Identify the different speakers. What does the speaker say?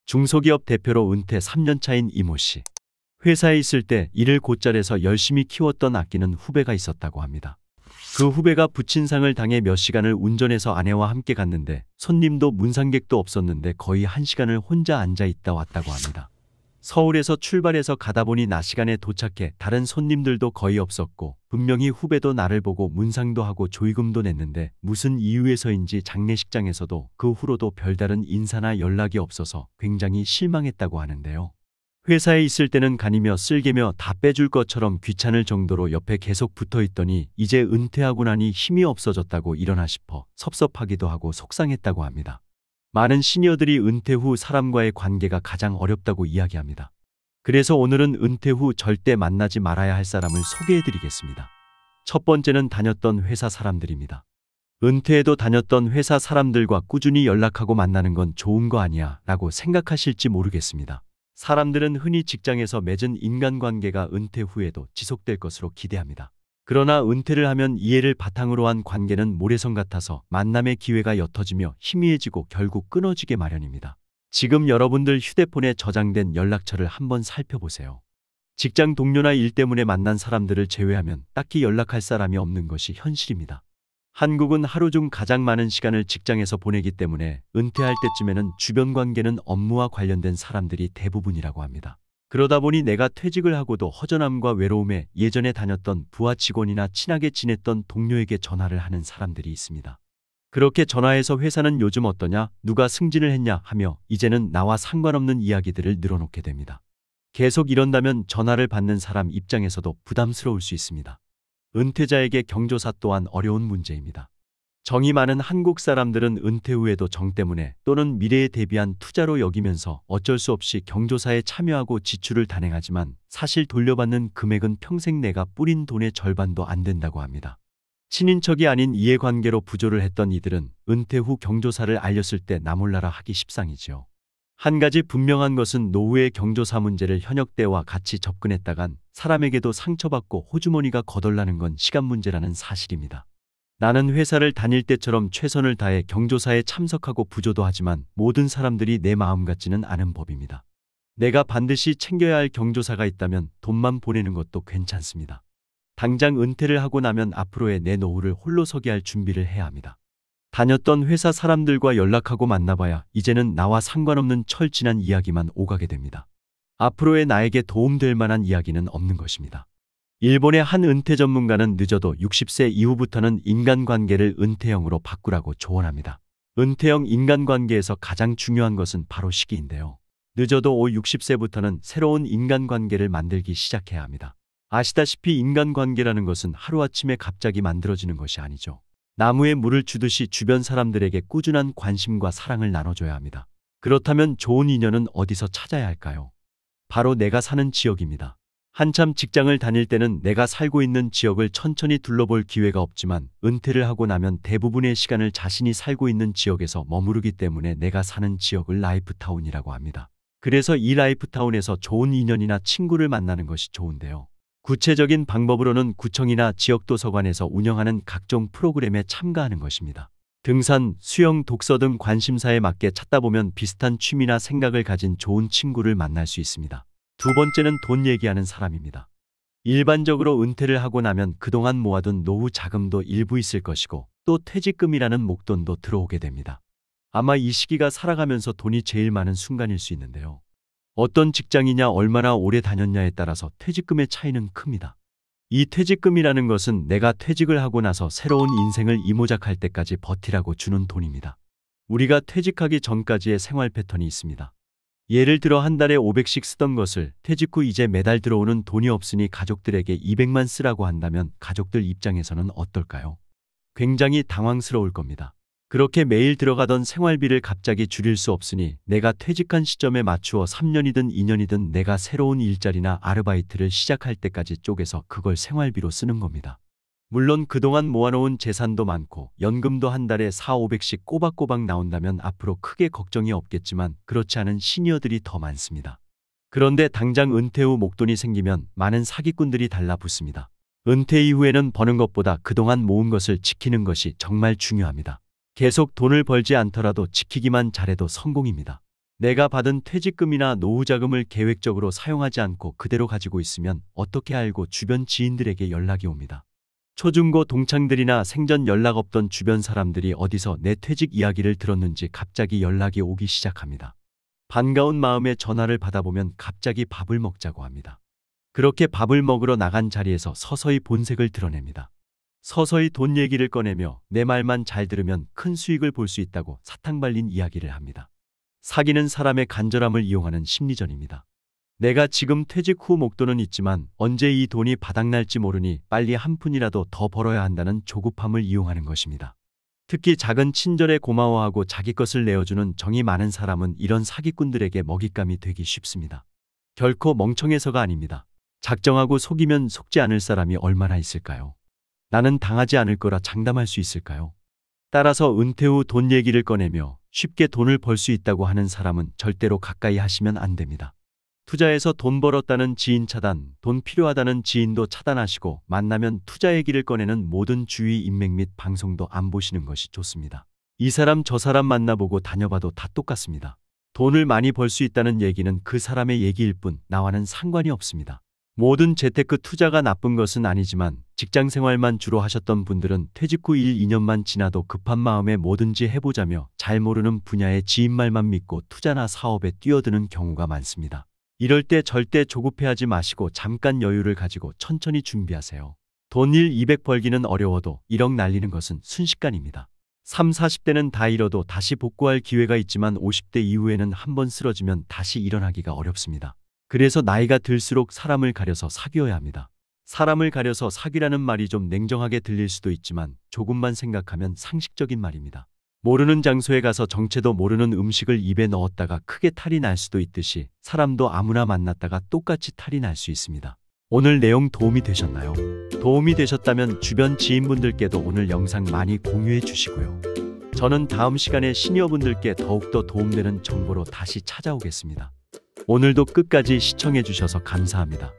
Speaker 1: 중소기업 대표로 은퇴 3년 차인 이모 씨. 회사에 있을 때 일을 곧잘해서 열심히 키웠던 아끼는 후배가 있었다고 합니다. 그 후배가 부친상을 당해 몇 시간을 운전해서 아내와 함께 갔는데 손님도 문상객도 없었는데 거의 1시간을 혼자 앉아 있다 왔다고 합니다. 서울에서 출발해서 가다 보니 낮 시간에 도착해 다른 손님들도 거의 없었고 분명히 후배도 나를 보고 문상도 하고 조의금도 냈는데 무슨 이유에서인지 장례식장에서도 그 후로도 별다른 인사나 연락이 없어서 굉장히 실망했다고 하는데요. 회사에 있을 때는 간이며 쓸개며 다 빼줄 것처럼 귀찮을 정도로 옆에 계속 붙어 있더니 이제 은퇴하고 나니 힘이 없어졌다고 일어나 싶어 섭섭하기도 하고 속상했다고 합니다. 많은 시니어들이 은퇴 후 사람과의 관계가 가장 어렵다고 이야기합니다. 그래서 오늘은 은퇴 후 절대 만나지 말아야 할 사람을 소개해드리겠습니다. 첫 번째는 다녔던 회사 사람들입니다. 은퇴해도 다녔던 회사 사람들과 꾸준히 연락하고 만나는 건 좋은 거 아니야 라고 생각하실지 모르겠습니다. 사람들은 흔히 직장에서 맺은 인간관계가 은퇴 후에도 지속될 것으로 기대합니다. 그러나 은퇴를 하면 이해를 바탕으로 한 관계는 모래성 같아서 만남의 기회가 옅어지며 희미해지고 결국 끊어지게 마련입니다. 지금 여러분들 휴대폰에 저장된 연락처를 한번 살펴보세요. 직장 동료나 일 때문에 만난 사람들을 제외하면 딱히 연락할 사람이 없는 것이 현실입니다. 한국은 하루 중 가장 많은 시간을 직장에서 보내기 때문에 은퇴할 때쯤에는 주변 관계는 업무와 관련된 사람들이 대부분이라고 합니다. 그러다 보니 내가 퇴직을 하고도 허전함과 외로움에 예전에 다녔던 부하 직원이나 친하게 지냈던 동료에게 전화를 하는 사람들이 있습니다. 그렇게 전화해서 회사는 요즘 어떠냐, 누가 승진을 했냐 하며 이제는 나와 상관없는 이야기들을 늘어놓게 됩니다. 계속 이런다면 전화를 받는 사람 입장에서도 부담스러울 수 있습니다. 은퇴자에게 경조사 또한 어려운 문제입니다. 정이 많은 한국 사람들은 은퇴 후에도 정 때문에 또는 미래에 대비한 투자로 여기면서 어쩔 수 없이 경조사에 참여하고 지출을 단행하지만 사실 돌려받는 금액은 평생 내가 뿌린 돈의 절반도 안 된다고 합니다. 친인척이 아닌 이해관계로 부조를 했던 이들은 은퇴 후 경조사를 알렸을 때 나몰라라 하기 십상이지요. 한 가지 분명한 것은 노후의 경조사 문제를 현역 때와 같이 접근했다간 사람에게도 상처받고 호주머니가 거덜나는 건 시간 문제라는 사실입니다. 나는 회사를 다닐 때처럼 최선을 다해 경조사에 참석하고 부조도 하지만 모든 사람들이 내 마음 같지는 않은 법입니다. 내가 반드시 챙겨야 할 경조사가 있다면 돈만 보내는 것도 괜찮습니다. 당장 은퇴를 하고 나면 앞으로의 내 노후를 홀로 서게 할 준비를 해야 합니다. 다녔던 회사 사람들과 연락하고 만나봐야 이제는 나와 상관없는 철진한 이야기만 오가게 됩니다. 앞으로의 나에게 도움될 만한 이야기는 없는 것입니다. 일본의 한 은퇴 전문가는 늦어도 60세 이후부터는 인간관계를 은퇴형으로 바꾸라고 조언합니다. 은퇴형 인간관계에서 가장 중요한 것은 바로 시기인데요. 늦어도 60세부터는 새로운 인간관계를 만들기 시작해야 합니다. 아시다시피 인간관계라는 것은 하루아침에 갑자기 만들어지는 것이 아니죠. 나무에 물을 주듯이 주변 사람들에게 꾸준한 관심과 사랑을 나눠줘야 합니다. 그렇다면 좋은 인연은 어디서 찾아야 할까요? 바로 내가 사는 지역입니다. 한참 직장을 다닐 때는 내가 살고 있는 지역을 천천히 둘러볼 기회가 없지만 은퇴를 하고 나면 대부분의 시간을 자신이 살고 있는 지역에서 머무르기 때문에 내가 사는 지역을 라이프타운이라고 합니다. 그래서 이 라이프타운에서 좋은 인연이나 친구를 만나는 것이 좋은데요. 구체적인 방법으로는 구청이나 지역도서관에서 운영하는 각종 프로그램에 참가하는 것입니다. 등산, 수영, 독서 등 관심사에 맞게 찾다 보면 비슷한 취미나 생각을 가진 좋은 친구를 만날 수 있습니다. 두 번째는 돈 얘기하는 사람입니다. 일반적으로 은퇴를 하고 나면 그동안 모아둔 노후 자금도 일부 있을 것이고 또 퇴직금이라는 목돈도 들어오게 됩니다. 아마 이 시기가 살아가면서 돈이 제일 많은 순간일 수 있는데요. 어떤 직장이냐 얼마나 오래 다녔냐에 따라서 퇴직금의 차이는 큽니다. 이 퇴직금이라는 것은 내가 퇴직을 하고 나서 새로운 인생을 이모작할 때까지 버티라고 주는 돈입니다. 우리가 퇴직하기 전까지의 생활 패턴이 있습니다. 예를 들어 한 달에 500씩 쓰던 것을 퇴직 후 이제 매달 들어오는 돈이 없으니 가족들에게 200만 쓰라고 한다면 가족들 입장에서는 어떨까요? 굉장히 당황스러울 겁니다. 그렇게 매일 들어가던 생활비를 갑자기 줄일 수 없으니 내가 퇴직한 시점에 맞추어 3년이든 2년이든 내가 새로운 일자리나 아르바이트를 시작할 때까지 쪼개서 그걸 생활비로 쓰는 겁니다. 물론 그동안 모아놓은 재산도 많고 연금도 한 달에 400~500씩 꼬박꼬박 나온다면 앞으로 크게 걱정이 없겠지만 그렇지 않은 시니어들이 더 많습니다. 그런데 당장 은퇴 후 목돈이 생기면 많은 사기꾼들이 달라붙습니다. 은퇴 이후에는 버는 것보다 그동안 모은 것을 지키는 것이 정말 중요합니다. 계속 돈을 벌지 않더라도 지키기만 잘해도 성공입니다. 내가 받은 퇴직금이나 노후자금을 계획적으로 사용하지 않고 그대로 가지고 있으면 어떻게 알고 주변 지인들에게 연락이 옵니다. 초중고 동창들이나 생전 연락 없던 주변 사람들이 어디서 내 퇴직 이야기를 들었는지 갑자기 연락이 오기 시작합니다. 반가운 마음에 전화를 받아보면 갑자기 밥을 먹자고 합니다. 그렇게 밥을 먹으러 나간 자리에서 서서히 본색을 드러냅니다. 서서히 돈 얘기를 꺼내며 내 말만 잘 들으면 큰 수익을 볼 수 있다고 사탕 발린 이야기를 합니다. 사귀는 사람의 간절함을 이용하는 심리전입니다. 내가 지금 퇴직 후 목돈은 있지만 언제 이 돈이 바닥날지 모르니 빨리 한 푼이라도 더 벌어야 한다는 조급함을 이용하는 것입니다. 특히 작은 친절에 고마워하고 자기 것을 내어주는 정이 많은 사람은 이런 사기꾼들에게 먹잇감이 되기 쉽습니다. 결코 멍청해서가 아닙니다. 작정하고 속이면 속지 않을 사람이 얼마나 있을까요? 나는 당하지 않을 거라 장담할 수 있을까요? 따라서 은퇴 후 돈 얘기를 꺼내며 쉽게 돈을 벌 수 있다고 하는 사람은 절대로 가까이 하시면 안 됩니다. 투자해서 돈 벌었다는 지인 차단, 돈 필요하다는 지인도 차단하시고 만나면 투자 얘기를 꺼내는 모든 주위 인맥 및 방송도 안 보시는 것이 좋습니다. 이 사람 저 사람 만나보고 다녀봐도 다 똑같습니다. 돈을 많이 벌 수 있다는 얘기는 그 사람의 얘기일 뿐 나와는 상관이 없습니다. 모든 재테크 투자가 나쁜 것은 아니지만 직장 생활만 주로 하셨던 분들은 퇴직 후 1, 2년만 지나도 급한 마음에 뭐든지 해보자며 잘 모르는 분야의 지인 말만 믿고 투자나 사업에 뛰어드는 경우가 많습니다. 이럴 때 절대 조급해하지 마시고 잠깐 여유를 가지고 천천히 준비하세요. 돈 1, 200 벌기는 어려워도 1억 날리는 것은 순식간입니다. 3, 40대는 다 잃어도 다시 복구할 기회가 있지만 50대 이후에는 한번 쓰러지면 다시 일어나기가 어렵습니다. 그래서 나이가 들수록 사람을 가려서 사귀어야 합니다. 사람을 가려서 사귀라는 말이 좀 냉정하게 들릴 수도 있지만 조금만 생각하면 상식적인 말입니다. 모르는 장소에 가서 정체도 모르는 음식을 입에 넣었다가 크게 탈이 날 수도 있듯이 사람도 아무나 만났다가 똑같이 탈이 날 수 있습니다. 오늘 내용 도움이 되셨나요? 도움이 되셨다면 주변 지인분들께도 오늘 영상 많이 공유해 주시고요. 저는 다음 시간에 시니어분들께 더욱더 도움되는 정보로 다시 찾아오겠습니다. 오늘도 끝까지 시청해 주셔서 감사합니다.